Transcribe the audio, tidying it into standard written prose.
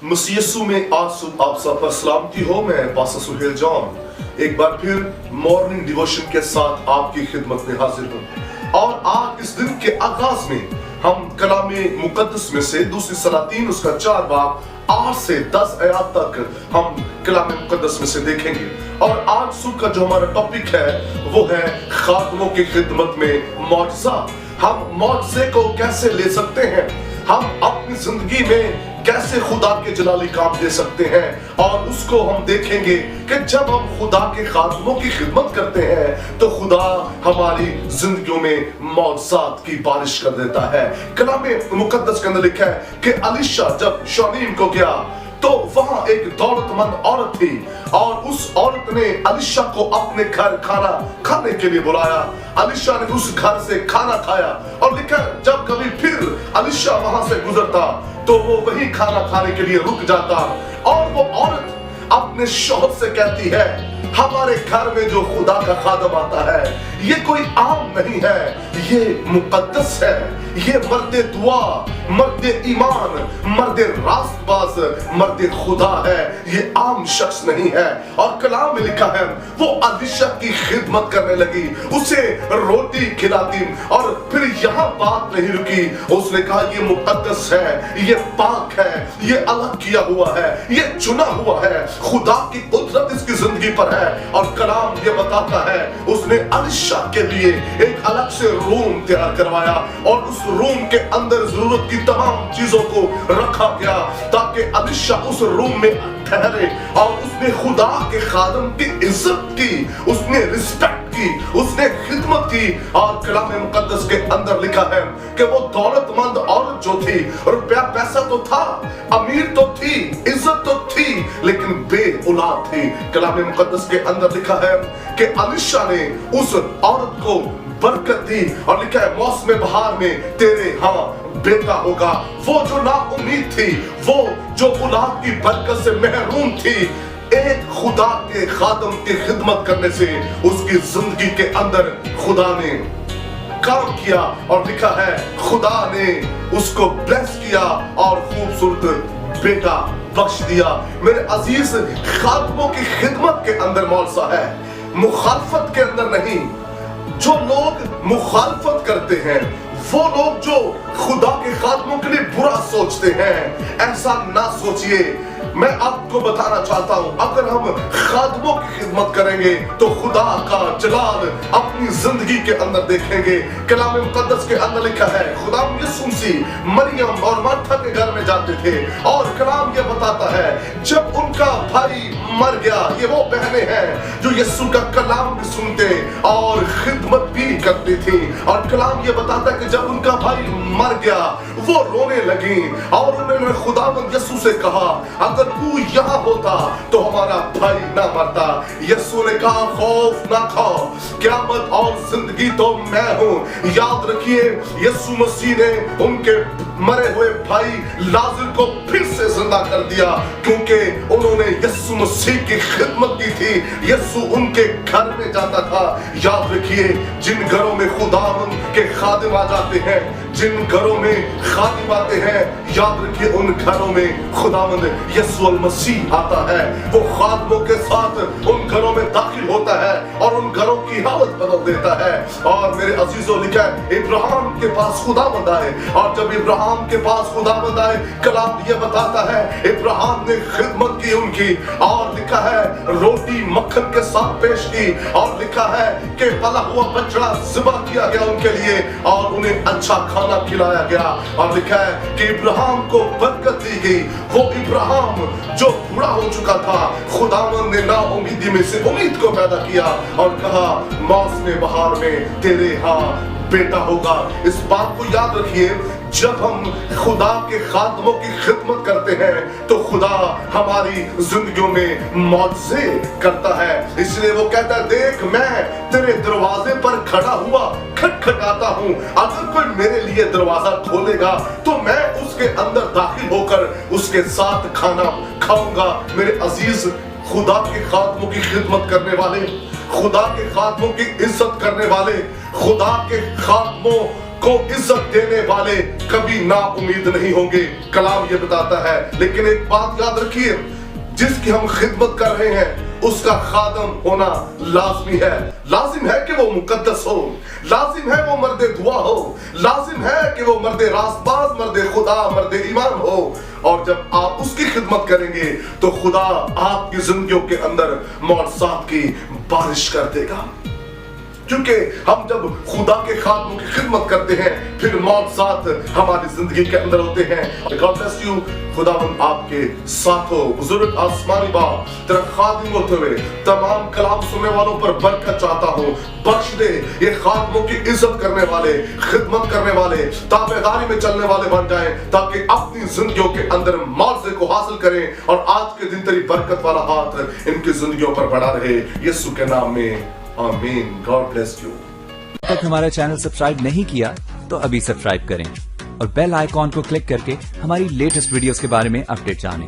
मसीह यीशु में आज आप सब पर सलामती हो। मैं पास्टर सुहेल जॉन एक बार फिर मॉर्निंग डिवोशन के साथ आपकी खिदमत में हाजिर हूँ। और आज इस दिन के आगाज में हम कलाम मुकद्दस में से दूसरी सलातीन उसका 4 बाब 8 से 10 आयत तक हम कलाम मुकद्दस में से देखेंगे। और आज सुबह का जो हमारा टॉपिक है वो है खादमों की खिदमत में मौजज़ा। हम मौजज़े को कैसे ले सकते हैं, हम अपनी जिंदगी में कैसे खुदा के जलाली काम दे सकते हैं। और उसको हम देखेंगे कि जब हम खुदा के खादमों की खिदमत करते हैं तो खुदा हमारी जिंदगियों में मौजज़ात की बारिश कर देता है। कलाम मुकद्दस के अंदर लिखा है कि अलीशा जब शूनेम को गया तो वहां एक दौलतमंद औरत थी और उस औरत ने अलीशा को अपने घर खाना खाने के लिए बुलाया। अलीशा ने उस घर से खाना खाया और लिखा जब कभी फिर अलीशा वहां से गुजरता तो वो वही खाना खाने के लिए रुक जाता। और वो औरत अपने शौहर से कहती है, हमारे घर में जो खुदा का खादम आता है ये कोई आम नहीं है, ये मुकद्दस है, ये मर्दे दुआ, मर्दे ईमान, मर्दे रास्तबाज, मर्दे खुदा है, ये आम शख्स नहीं है। और कलाम में लिखा है वो अलीशा की खिदमत करने लगी, उसे रोटी खिलाती। और फिर यहाँ बात नहीं रुकी, उसने कहा ये मुकद्दस है, ये पाक है, ये अलग किया हुआ है, ये चुना हुआ है, खुदा की कुदरत इसकी जिंदगी पर है। और कलाम ये बताता है उसने अलीशा के लिए एक अलग से रूम तैयार करवाया और उस रूम के अंदर जरूरत की तमाम चीजों को रखा गया ताकि अलीशा उस रूम में ठहरे। और उसने खुदा के खादम की इज्जत की, उसने रिस्पेक्ट की, उसने खिदमत की। और कलाम मुकद्दस के अंदर लिखा है कि वो दौलतमंद औरत जो थी, रुपया पैसा तो था, अमीर तो थी, इज्जत तो थी, लेकिन बे औलाद थी। कलाम मुकद्दस के अंदर लिखा है कि अलीशा ने उस औरत को बरकत दी और लिखा है मौसम बहार में तेरे बेटा होगा। वो जो ना उम्मीद थी, वो जो औलाद की बरकत से महरूम थी, एक खुदा के खादम की खिदमत करने से उसकी जिंदगी के अंदर खुदा ने काम किया। और लिखा है खुदा ने उसको ब्लेस किया और खूबसूरत बेटा बख्श दिया। मेरे अजीज, खादमों की खिदमत के अंदर मौजज़ा है, मुखालफत के अंदर नहीं। जो लोग मुखालफत करते हैं, वो लोग जो खुदा के खादमों के लिए बुरा सोचते हैं, ऐसा ना सोचिए। मैं आपको बताना चाहता हूं, अगर हम खादमों की खिदमत करेंगे तो खुदा का जलाल अपनी जिंदगी के अंदर देखेंगे। कलाम मुकद्दस के अंदर लिखा है खुदा यीशु मसीह मरियम और मार्था के घर में जाते थे और कलाम ये बताता है जब उनका भाई मर गया, ये वो बहनें हैं जो यीशु का कलाम भी सुनते और खिदमत भी करती थी। और कलाम ये बताता है कि जब उनका भाई मर गया वो रोने लगी और उन्होंने खुदावंद यीशु से कहा अगर तू यहाँ होता तो हमारा भाई ना मरता। यीशु ने कहा खौफ ना खाओ, क़यामत और जिंदगी तो मैं हूँ। याद रखिए यीशु मसीह ने उनके मरे हुए भाई लाजर को फिर से जिंदा कर दिया क्योंकि उन्होंने यीशु मसीह की खिदमत की थी। यीशु उनके घर में जाता था। याद रखिए जिन घरों में खुदावंद के खादिम आ जाते हैं, जिन घरों में खादिम आते हैं, याद रखिए उन घरों में खुदावंद यीशु मसीह आता है। वो खादमों के साथ उन घरों में दाखिल होता है और उन घरों की हालत बदल देता है। और मेरे अजीजों, लिखा है इब्राहिम के पास खुदावंद आए और जब इब्राहिम के पास खुदावंद आए, कलाम ये बताता है इब्राहिम ने खिदमत की उनकी और लिखा है रोटी मक्खन के साथ पेश की और लिखा है कि पला हुआ बछड़ा ज़िबा किया गया उनके लिए और उन्हें अच्छा खाना खिलाया गया। और लिखा है कि इब्राहिम को बरकत दी गई। वो इब्राहिम जो बूढ़ा हो चुका था, खुदावंद ने ना उम्मीदी में से उम्मीद को पैदा किया और कहा मौसम बहार में तेरे बेटा होगा। इस बात को याद रखिए, जब हम खुदा के खादमों की खिदमत करते हैं तो खुदा हमारी जिंदगियों में मौजज़े करता है। इसलिए वो कहता है देख मैं तेरे दरवाजे पर खड़ा हुआ खटखटाता हूँ, अगर कोई मेरे लिए दरवाजा खोलेगा तो मैं उसके अंदर दाखिल होकर उसके साथ खाना खाऊंगा। मेरे अजीज, खुदा के खादमों की खिदमत करने वाले, खुदा के खादमों की इज्जत करने वाले, खुदा के खादमों को इज्जत देने वाले कभी ना उम्मीद नहीं होंगे, कलाम ये बताता है। लेकिन एक बात याद रखिए, जिसकी हम खिदमत कर रहे हैं उसका खादम होना लाजमी है। लाजिम है कि वो मुकद्दस हो, लाजिम है वो मर्द दुआ हो, लाजिम है कि वो मर्द रास्तबाज, मर्द खुदा, मर्द ईमान हो। और जब आप उसकी खिदमत करेंगे तो खुदा आपकी जिंदगियों के अंदर मौजज़ात की बारिश कर देगा। क्योंकि हम जब खुदा के खादमों की खिदमत करते हैं फिर मौजज़ात हमारी जिंदगी के अंदर होते हैं। गॉड ब्लेस यू, खुदावंद आपके साथ हो। बुजुर्ग आसमानी बाप तेरा खादिम होते हुए तमाम कलाम सुनने वालों पर बरकत चाहता हूँ, बख्श दे। ये खादमों की इज्जत करने वाले, खिदमत करने वाले, ताबेदारी में चलने वाले बन जाएं, ताकि अपनी जिंदगियों के अंदर मौजे को हासिल करें और आज के दिन तेरी बरकत वाला हाथ इनकी जिंदगियों पर बढ़ा रहे, यीशु के नाम में आमीन। God bless you. अब तक हमारा चैनल सब्सक्राइब नहीं किया तो अभी सब्सक्राइब करें और बेल आइकॉन को क्लिक करके हमारी लेटेस्ट वीडियोस के बारे में अपडेट जानें।